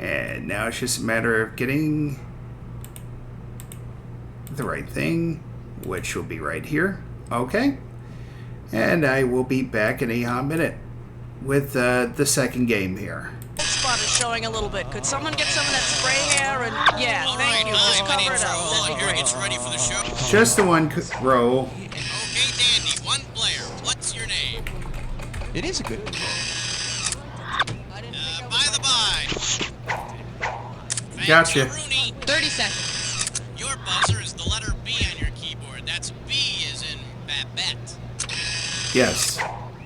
And now it's just a matter of getting the right thing, which will be right here. Okay. And I will be back in a hot minute with the second game here. Spot is showing a little bit. Could someone get some of that spray hair? And yeah, thank you. Just cover it up. That'd be great. It's ready for the show. Just the one row. Okay, Dandy, one player. What's your name? It is a good. By the by. Gotcha. Rooney. 30 seconds. Your buzzer is the letter B on your keyboard. That's B as in Babette. Yes.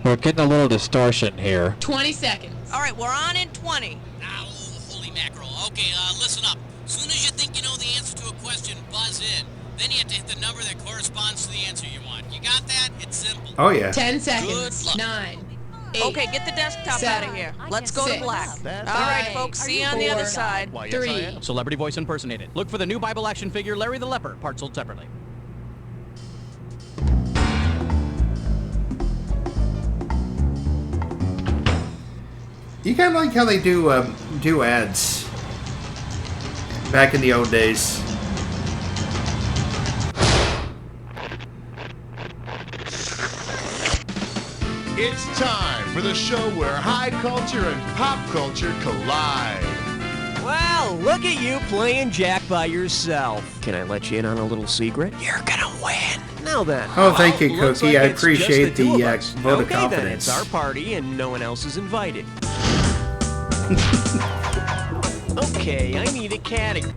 We're getting a little distortion here. 20 seconds. All right, we're on in 20. Now, holy mackerel. Okay, listen up. As soon as you think you know the answer to a question, buzz in. Then you have to hit the number that corresponds to the answer you want. You got that? It's simple. Oh, yeah. 10 seconds. Good luck. 9. 8. Okay, get the desktop out of here. Let's go to black. All right, folks. See you on the other side. 3. Celebrity voice impersonated. Look for the new Bible action figure, Larry the Leper. Parts sold separately. You kind of like how they do ads back in the old days. It's time for the show where high culture and pop culture collide. Well, look at you playing Jack by yourself. Can I let you in on a little secret? You're gonna win. Now then. Oh, thank you, looks Cookie. like I it's appreciate just the two the of us. vote of Okay, then, confidence. it's our party and no one else is invited. Okay, I need a category.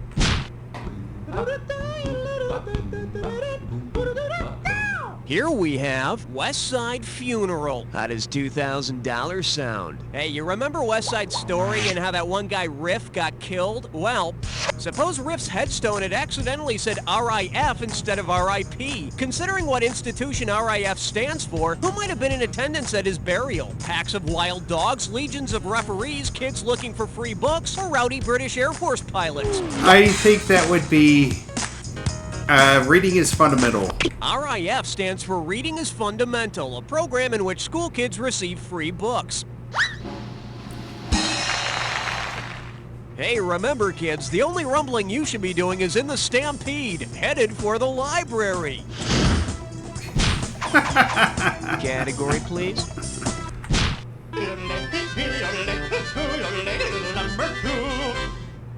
Here we have West Side Funeral. How does $2,000 sound? Hey, you remember West Side Story and how that one guy Riff got killed? Well, suppose Riff's headstone had accidentally said RIF instead of RIP. Considering what institution RIF stands for, who might have been in attendance at his burial? Packs of wild dogs, legions of referees, kids looking for free books, or rowdy British Air Force pilots? I think that would be reading is fundamental. RIF stands for Reading is Fundamental, a program in which school kids receive free books. Hey, remember kids, the only rumbling you should be doing is in the stampede, headed for the library. Category, please.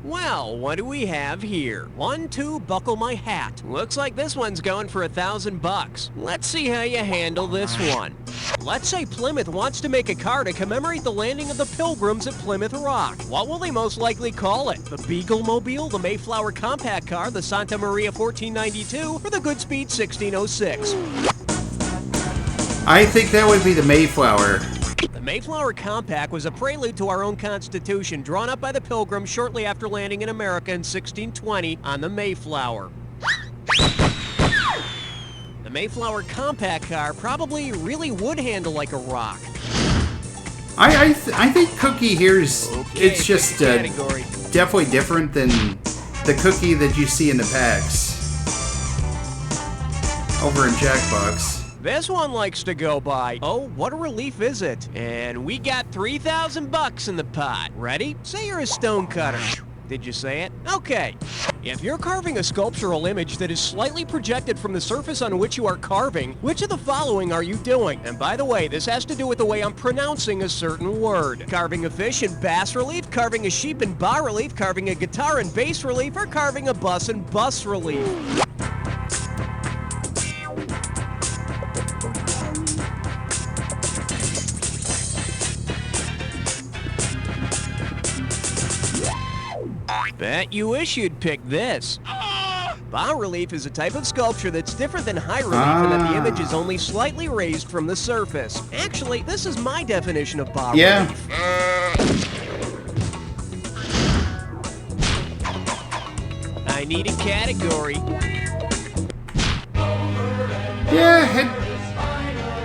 Well, what do we have here? 1, 2, buckle my hat. Looks like this one's going for $1,000. Let's see how you handle this one. Let's say Plymouth wants to make a car to commemorate the landing of the Pilgrims at Plymouth Rock. What will they most likely call it? The Beagle-Mobile, the Mayflower Compact Car, the Santa Maria 1492, or the Goodspeed 1606? I think that would be the Mayflower. The Mayflower Compact was a prelude to our own Constitution, drawn up by the Pilgrims shortly after landing in America in 1620 on the Mayflower. The Mayflower Compact Car probably really would handle like a rock. I think Cookie here's Okay, it's just category. definitely different than the Cookie that you see in the packs over in Jackbox. This one likes to go by, oh, what a relief is it? And we got $3,000 in the pot. Ready? Say you're a stonecutter. Did you say it? Okay. If you're carving a sculptural image that is slightly projected from the surface on which you are carving, which of the following are you doing? And by the way, this has to do with the way I'm pronouncing a certain word. Carving a fish in bas relief, carving a sheep in bas relief, carving a guitar in bass relief, or carving a bus in bus relief. Bet you wish you'd pick this. Bas relief is a type of sculpture that's different than high relief in that the image is only slightly raised from the surface. Actually, this is my definition of bas relief. I need a category. Yeah,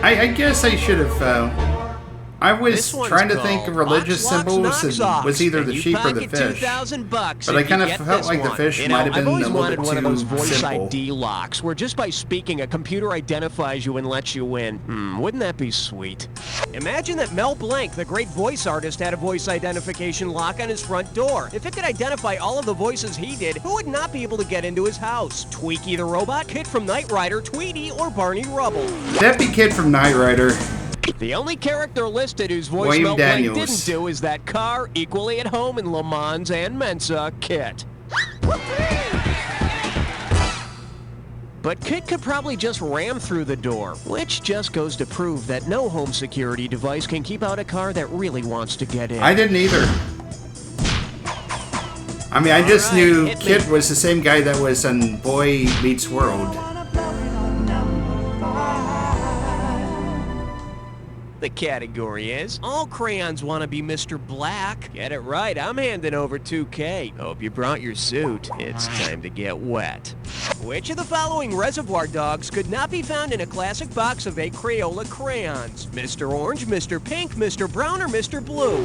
I guess I should have I was This one's trying to think of called religious Locks, Locks, symbols Knocks, and was either and the you sheep or the pocket fish. $2,000 But I if kind you of get felt this like the one. fish You might know, have been I've a always little wanted bit one of those too voice simple. ID locks, where just by speaking, a computer identifies you and lets you in. Wouldn't that be sweet? Imagine that Mel Blanc, the great voice artist, had a voice identification lock on his front door. If it could identify all of the voices he did, who would not be able to get into his house? Tweaky the Robot, Kid from Knight Rider, Tweety, or Barney Rubble? That'd be Kid from Knight Rider. The only character listed whose voice William Mel Blanc Daniels. didn't do is that car, equally at home in Le Mans and Mensa, Kit. But Kit could probably just ram through the door, which just goes to prove that no home security device can keep out a car that really wants to get in. I didn't either. I mean, I just Alright, knew hit me. Kid was the same guy that was on Boy Meets World. The category is, all crayons want to be Mr. Black. Get it right, I'm handing over $2K. Hope you brought your suit. It's time to get wet. Which of the following reservoir dogs could not be found in a classic box of 8 Crayola crayons? Mr. Orange, Mr. Pink, Mr. Brown, or Mr. Blue?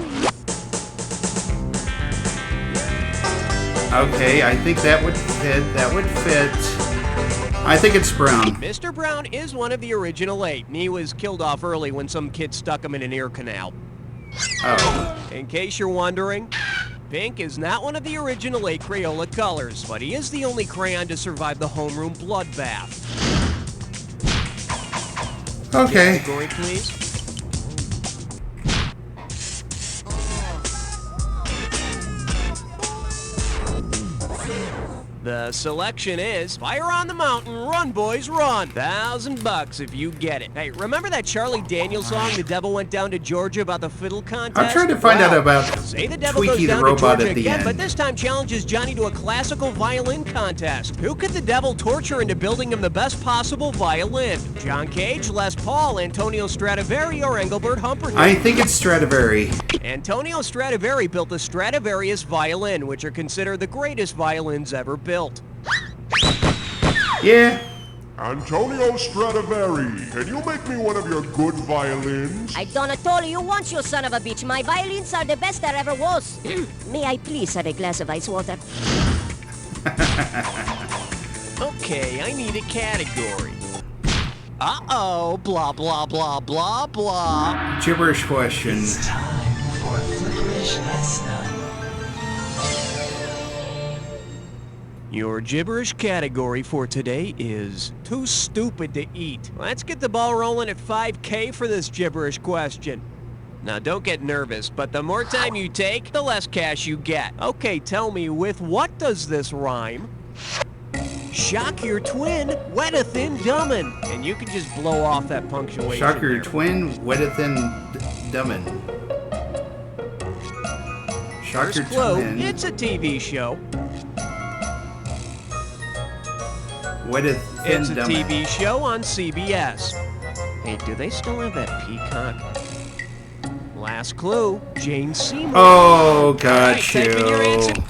Okay, I think that would fit. That would fit. I think it's Brown. Mr. Brown is one of the original 8, and he was killed off early when some kid stuck him in an ear canal. Oh. In case you're wondering, Pink is not one of the original 8 Crayola colors, but he is the only crayon to survive the homeroom bloodbath. Okay. Category, please. The selection is Fire on the Mountain, Run Boys Run. $1,000 if you get it. Hey, remember that Charlie Daniels song, The Devil Went Down to Georgia, about the fiddle contest? I'm trying to find out about Say the devil Tweaky goes the down to Robot Georgia at the again, end. but this time challenges Johnny to a classical violin contest. Who could the devil torture into building him the best possible violin? John Cage, Les Paul, Antonio Stradivari, or Engelbert Humperdinck? I think it's Stradivari. Antonio Stradivari built the Stradivarius violin, which are considered the greatest violins ever built. Yeah. Antonio Stradivari, can you make me one of your good violins? I done told you once, you son of a bitch. My violins are the best there ever was. May I please have a glass of ice water? Okay, I need a category. Uh-oh, blah, blah, blah, blah, blah. Gibberish question. Your gibberish category for today is too stupid to eat. Let's get the ball rolling at $5K for this gibberish question. Now, don't get nervous, but the more time you take, the less cash you get. Okay, tell me, with what does this rhyme? Shock your twin, wetteth in dummin'. And you can just blow off that punctuation. Shock your there. twin, wetteth in dummin'. Shock First your clue, twin, it's a TV show. wetteth in It's a dummin'. TV show on CBS. Hey, do they still have that Peacock? Last clue, Jane Seymour. Oh, got type in your answer. you.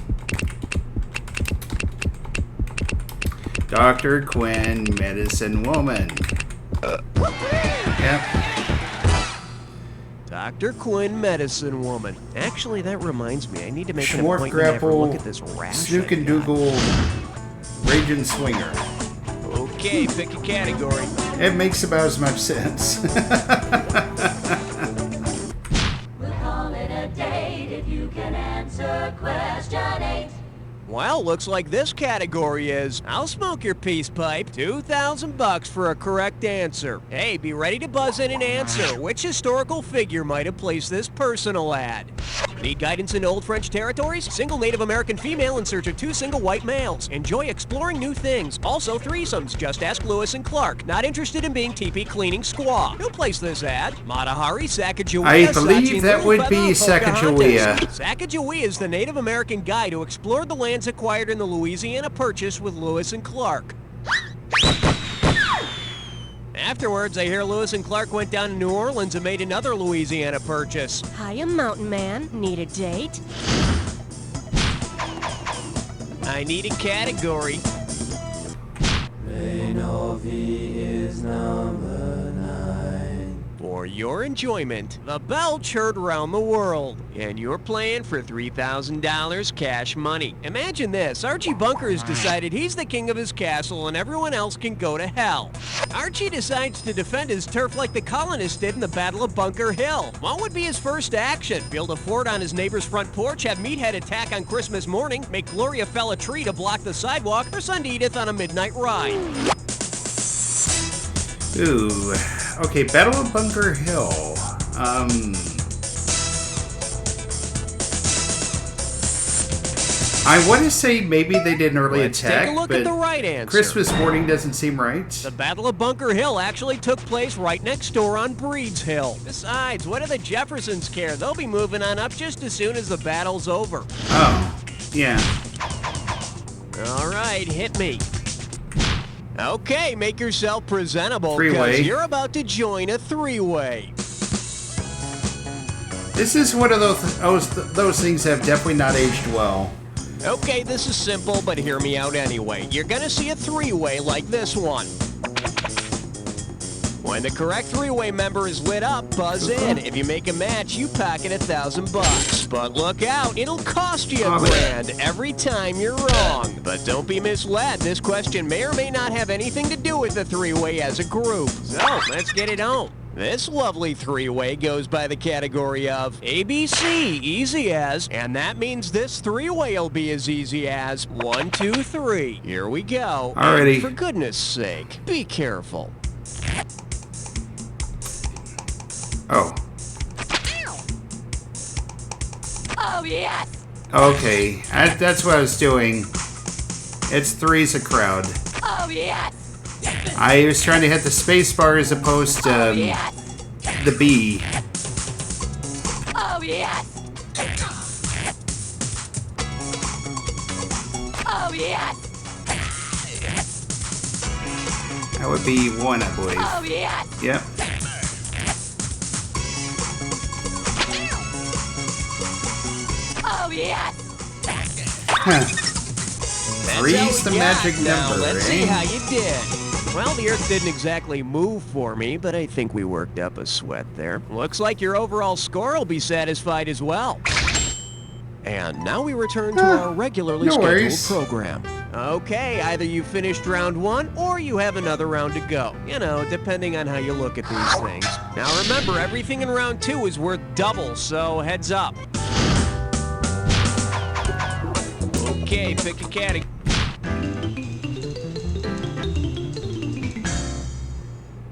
Dr. Quinn, Medicine Woman. Yep. Dr. Quinn, Medicine Woman. Actually, that reminds me. I need to make an Schmorf appointment to have her Grapple, look at this rash. Snook and I've got. Dougal, Raging Swinger. Okay, pick a category. It makes about as much sense. We'll call it a date if you can answer question 8. Well, looks like this category is I'll smoke your peace pipe. $2,000 for a correct answer. Hey, be ready to buzz in and answer. Which historical figure might have placed this personal ad? Need guidance into old French territories? Single Native American female in search of 2 single white males. Enjoy exploring new things. Also threesomes. Just ask Lewis and Clark. Not interested in being teepee cleaning squaw. Who placed this ad? Matahari, Sacagawea, I believe Sachi, that would be Littlefeather, Sacagawea. Pocahontas. Sacagawea is the Native American guide who explored the lands acquired in the Louisiana Purchase with Lewis and Clark. Afterwards, I hear Lewis and Clark went down to New Orleans and made another Louisiana Purchase. Hiya, mountain man. Need a date? I need a category. For For your enjoyment, the belch heard round the world, and you're playing for $3,000 cash money. Imagine this, Archie Bunker has decided he's the king of his castle and everyone else can go to hell. Archie decides to defend his turf like the colonists did in the Battle of Bunker Hill. What would be his first action? Build a fort on his neighbor's front porch, have Meathead attack on Christmas morning, make Gloria fell a tree to block the sidewalk, or send Edith on a midnight ride? Ooh. Okay, Battle of Bunker Hill. I want to say maybe they did an early attack, take a look but at the right answer. Christmas morning doesn't seem right. The Battle of Bunker Hill actually took place right next door on Breed's Hill. Besides, what do the Jeffersons care? They'll be moving on up just as soon as the battle's over. Oh, yeah. All right, hit me. Okay, make yourself presentable, Three-way. because you're about to join a three-way. This is one of those things that have definitely not aged well. Okay, this is simple, but hear me out anyway. You're gonna see a three-way like this one. When the correct three-way member is lit up, buzz in. If you make a match, you pocket $1,000. But look out, it'll cost you $1,000 every time you're wrong. But don't be misled. This question may or may not have anything to do with the three-way as a group. So, let's get it on. This lovely three-way goes by the category of ABC, easy as, and that means this three-way will be as easy as 1, 2, 3. Here we go. Alrighty. And for goodness sake, be careful. Oh. Oh, yes! Okay, that's what I was doing. It's three's a crowd. Oh, yes! I was trying to hit the space bar as opposed to the B. Oh, yes! Oh, yes! That would be 1, I believe. Oh, yes! Yep. Oh, yes! Three's the magic Now, number, let's see eh? how you did. Well, the Earth didn't exactly move for me, but I think we worked up a sweat there. Looks like your overall score will be satisfied as well. And now we return to our regularly scheduled worries. program. Okay, either you finished round 1 or you have another round to go. You know, depending on how you look at these things. Now remember, everything in round 2 is worth double, so heads up. Okay, pick a category.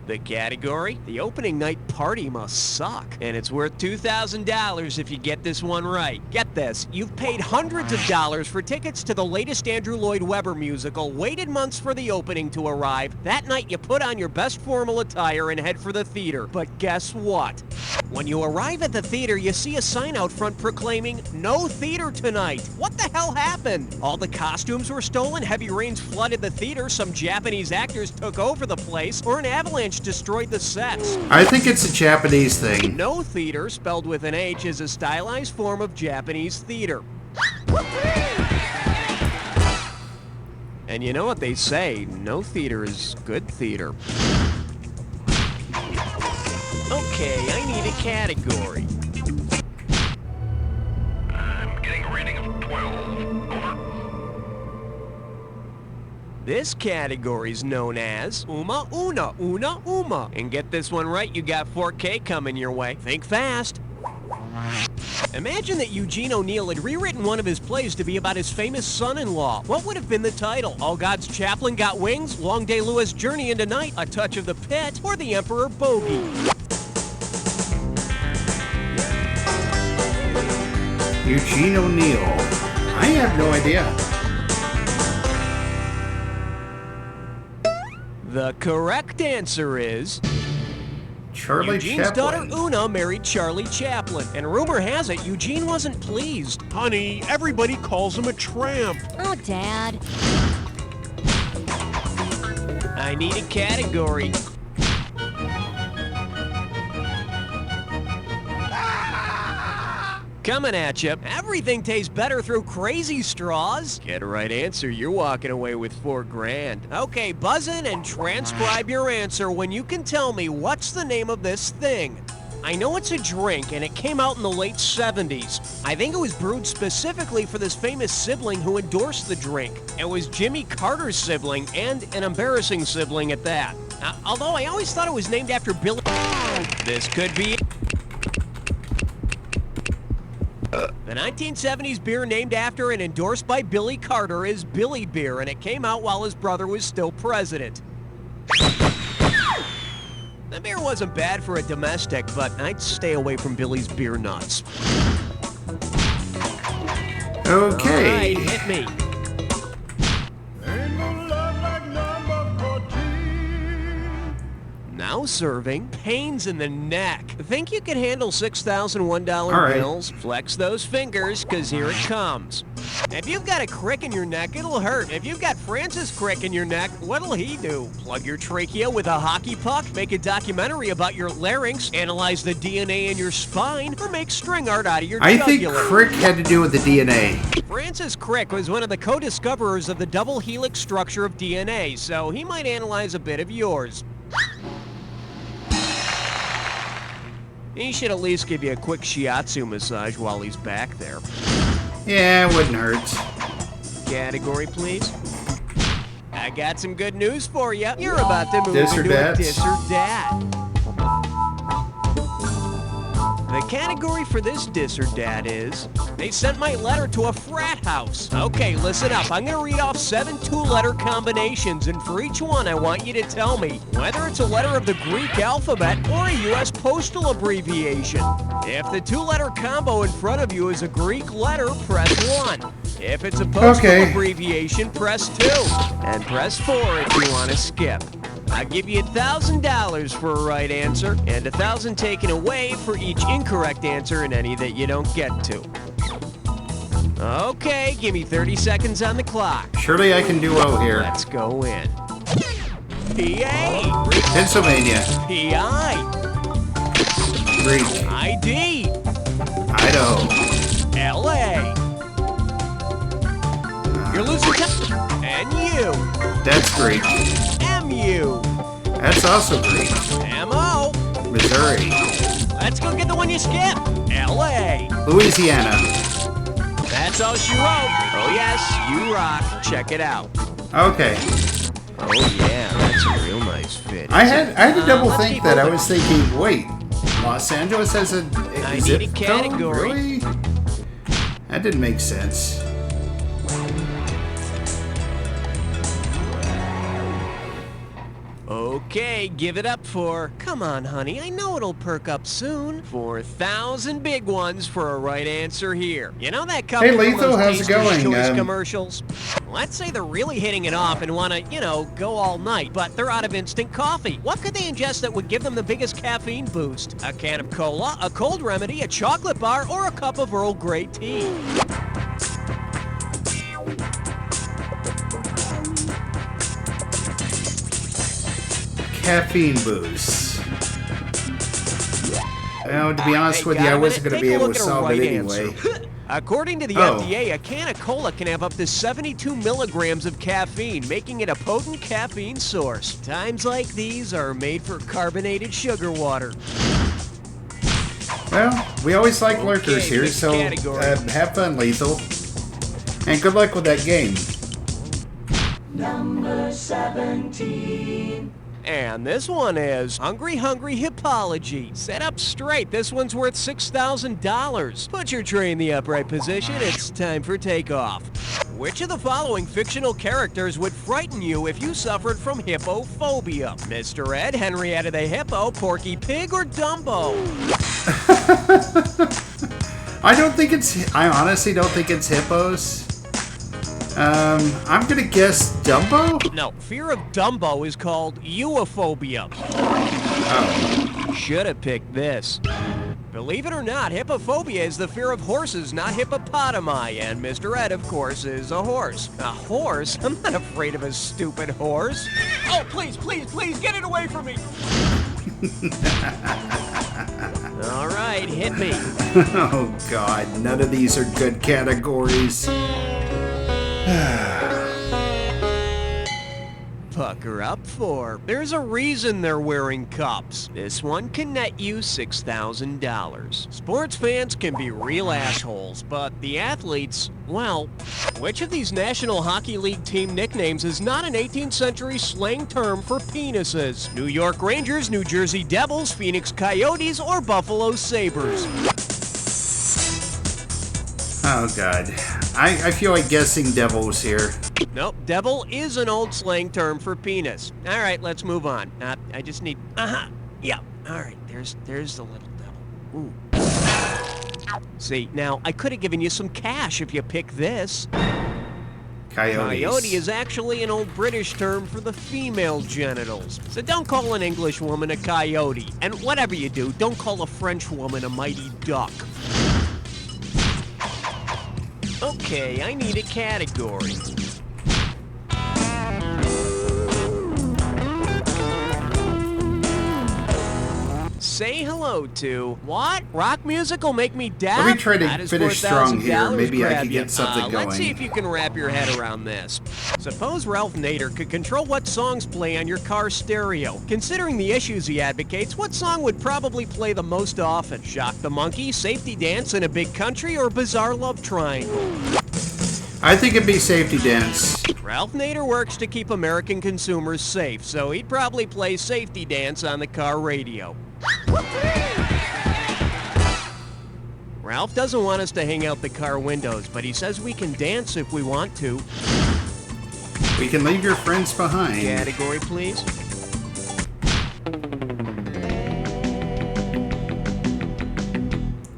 The category? The opening night party must suck. And it's worth $2,000 if you get this one right. Get this, you've paid hundreds of dollars for tickets to the latest Andrew Lloyd Webber musical, waited months for the opening to arrive. That night you put on your best formal attire and head for the theater. But guess what? When you arrive at the theater, you see a sign out front proclaiming, "No theater tonight." What the hell happened? All the costumes were stolen, heavy rains flooded the theater, some Japanese actors took over the place, or an avalanche destroyed the sets. I think it's a Japanese thing. No theater, spelled with an H, is a stylized form of Japanese theater. And you know what they say, no theater is good theater. Okay, I need a category. I'm getting a rating of 12. Over. This category is known as Uma Una Una Uma. And get this one right, you got 4K coming your way. Think fast. Imagine that Eugene O'Neill had rewritten one of his plays to be about his famous son-in-law. What would have been the title? All God's Chaplain Got Wings, Long Day Lewis' Journey into Night, A Touch of the Pit, or The Emperor Bogey? Eugene O'Neill. I have no idea. The correct answer is Charlie Eugene's Chaplin. daughter Una married Charlie Chaplin, and rumor has it Eugene wasn't pleased. Honey, everybody calls him a tramp. Oh, Dad. I need a category. Coming at you. Everything tastes better through crazy straws. Get a right answer, you're walking away with $4 grand. Okay, buzz in and transcribe your answer when you can tell me what's the name of this thing. I know it's a drink, and it came out in the late 70s. I think it was brewed specifically for this famous sibling who endorsed the drink. It was Jimmy Carter's sibling, and an embarrassing sibling at that. Although I always thought it was named after Billy. This could be the 1970s beer named after and endorsed by Billy Carter is Billy Beer, and it came out while his brother was still president. The beer wasn't bad for a domestic, but I'd stay away from Billy's beer nuts. Okay. All right, hit me. Now serving pains in the neck. Think you can handle $6,001 right. bills? Flex those fingers, cause here it comes. If you've got a crick in your neck, it'll hurt. If you've got Francis Crick in your neck, what'll he do? Plug your trachea with a hockey puck, make a documentary about your larynx, analyze the DNA in your spine, or make string art out of your I jugular? think Crick had to do with the DNA. Francis Crick was one of the co-discoverers of the double helix structure of DNA, so he might analyze a bit of yours. He should at least give you a quick shiatsu massage while he's back there. Yeah, it wouldn't hurt. Category, please. I got some good news for you. You're about to move Dis or into dat? a dis or dat. The category for this dis or dat is, they sent my letter to a frat house. Okay, listen up. I'm going to read off 7 two-letter combinations, and for each one, I want you to tell me whether it's a letter of the Greek alphabet or a U.S. postal abbreviation. If the two-letter combo in front of you is a Greek letter, press 1. If it's a postal abbreviation, press 2. And press 4 if you want to skip. I'll give you $1,000 for a right answer, and $1,000 taken away for each incorrect answer in any that you don't get to. Okay, give me 30 seconds on the clock. Surely I can do well here. Let's go in. PA. Pennsylvania. PI. Greek. ID. Idaho. LA. You're losing time. NU. That's Greek. MU. That's also Greek. MO. Missouri. Let's go get the one you skipped. LA. Louisiana. That's all she wrote. Oh yes, you rock. Check it out. Okay. Oh yeah, that's a real nice fit. I had to double let's think keep that. I moving. was thinking, wait, Los Angeles has a I zip need a code? category. Really? That didn't make sense. Okay, give it up for, come on honey, I know it'll perk up soon. 4,000 big ones for a right answer here. You know that couple Hey, of Lethal, those how's it Taster's going? Choice commercials? Let's say they're really hitting it off and want to, go all night, but they're out of instant coffee. What could they ingest that would give them the biggest caffeine boost? A can of cola, a cold remedy, a chocolate bar, or a cup of Earl Grey tea? Caffeine booze. Well, to be honest with you, I wasn't going to be able to solve it anyway. According to the FDA, a can of cola can have up to 72 milligrams of caffeine, making it a potent caffeine source. Times like these are made for carbonated sugar water. Well, we always like lurkers Okay, here, next so category. have fun, Lethal. And good luck with that game. Number 17. And this one is Hungry Hungry Hippology. Set up straight. This one's worth $6,000. Put your tray in the upright position. It's time for takeoff. Which of the following fictional characters would frighten you if you suffered from hippophobia? Mr. Ed, Henrietta the Hippo, Porky Pig, or Dumbo? I honestly don't think it's hippos. I'm gonna guess Dumbo? No, fear of Dumbo is called euophobia. Oh. Should have picked this. Believe it or not, hippophobia is the fear of horses, not hippopotami, and Mr. Ed, of course, is a horse. A horse? I'm not afraid of a stupid horse. Oh, please, please, please, get it away from me! All right, hit me. Oh, God. None of these are good categories. Pucker up for. There's a reason they're wearing cups. This one can net you $6,000. Sports fans can be real assholes, but the athletes, well, which of these National Hockey League team nicknames is not an 18th century slang term for penises? New York Rangers, New Jersey Devils, Phoenix Coyotes, or Buffalo Sabres? Oh, God. I feel like guessing Devils here. Nope, devil is an old slang term for penis. All right, let's move on. I just need... Yeah, all right, there's the little devil. Ooh. See, now, I could have given you some cash if you pick this. Coyotes. Coyote is actually an old British term for the female genitals. So don't call an English woman a coyote. And whatever you do, don't call a French woman a mighty duck. Okay, I need a category. Say hello to... What? Rock music will make me deaf? Let me try to That is finish strong here. $4,000 Maybe I grab can you. get something going. Let's see if you can wrap your head around this. Suppose Ralph Nader could control what songs play on your car stereo. Considering the issues he advocates, what song would probably play the most often? Shock the Monkey, Safety Dance in a Big Country, or Bizarre Love Triangle? I think it'd be Safety Dance. Ralph Nader works to keep American consumers safe, so he'd probably play Safety Dance on the car radio. Ralph doesn't want us to hang out the car windows, but he says we can dance if we want to. We can leave your friends behind. Category, please.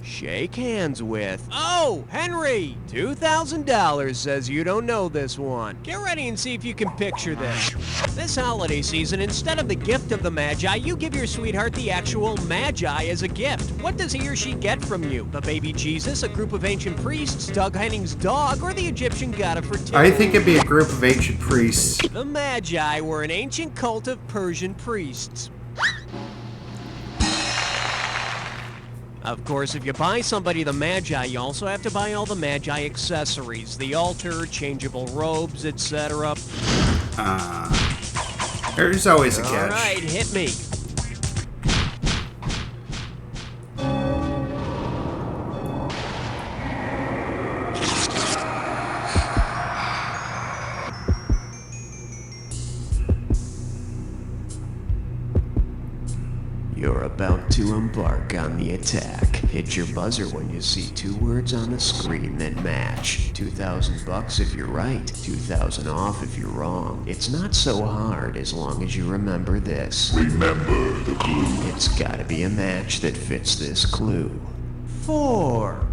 Shake hands with. Oh, Henry! $2,000 says you don't know this one. Get ready and see if you can picture this. This holiday season, instead of the gift of the Magi, you give your sweetheart the actual Magi as a gift. What does he or she get from you? The baby Jesus, a group of ancient priests, Doug Henning's dog, or the Egyptian god of fertility? I think it'd be a group of ancient priests. The Magi were an ancient cult of Persian priests. Of course, if you buy somebody the Magi, you also have to buy all the Magi accessories. The altar, changeable robes, etc. There's always a catch. All right, hit me. You're about to embark on the attack. Hit your buzzer when you see two words on the screen that match. $2,000 if you're right, 2,000 off if you're wrong. It's not so hard as long as you remember this. Remember the clue. It's gotta be a match that fits this clue. 4.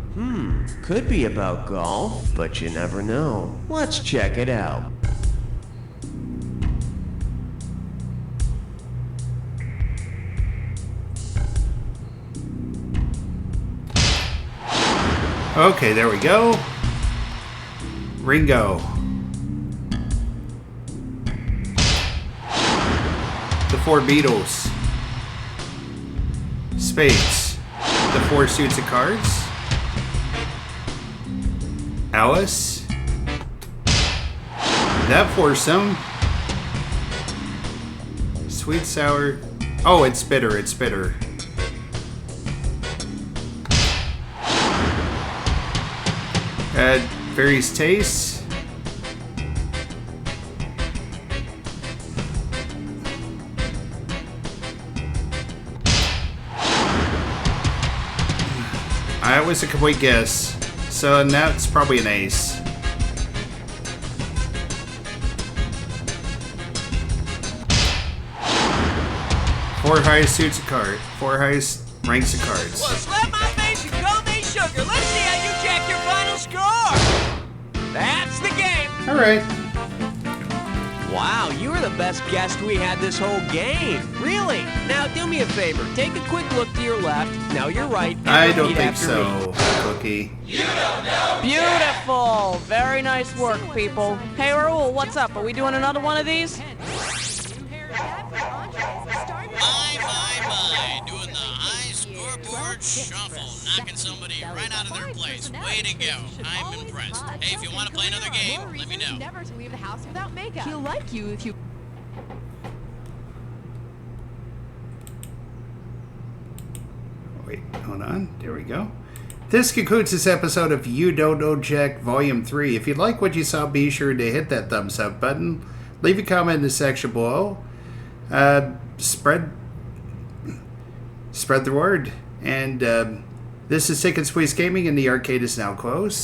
Could be about golf, but you never know. Let's check it out. Okay, there we go. Ringo. The 4 Beatles. Spades. The 4 suits of cards. Alice. That foursome. Sweet, sour. Oh, it's bitter, it's bitter. Various tastes. That was a complete guess. So that's probably an ace. 4 highest suits of cards. 4 highest ranks of cards. Well, slap my face and call me sugar. Let's see how you jack your final score. That's the game. All right. Wow, you were the best guest we had this whole game. Really? Now do me a favor. Take a quick look to your left. Now you're right. I don't think so, Cookie. Beautiful. Very nice work, people. Hey, Raul, what's up? Are we doing another one of these? My. Doing the high scoreboard Shuffle, knocking somebody right out of their place. Way to go. I'm impressed. Hey, if you want to play another game, let me know. Never to leave the house without makeup. He'll like you if you... Wait, hold on. There we go. This concludes this episode of You Don't Know Jack Volume 3. If you like what you saw, be sure to hit that thumbs up button. Leave a comment in the section below. Spread the word. And this is Sick and Squeeze Gaming, and the arcade is now closed.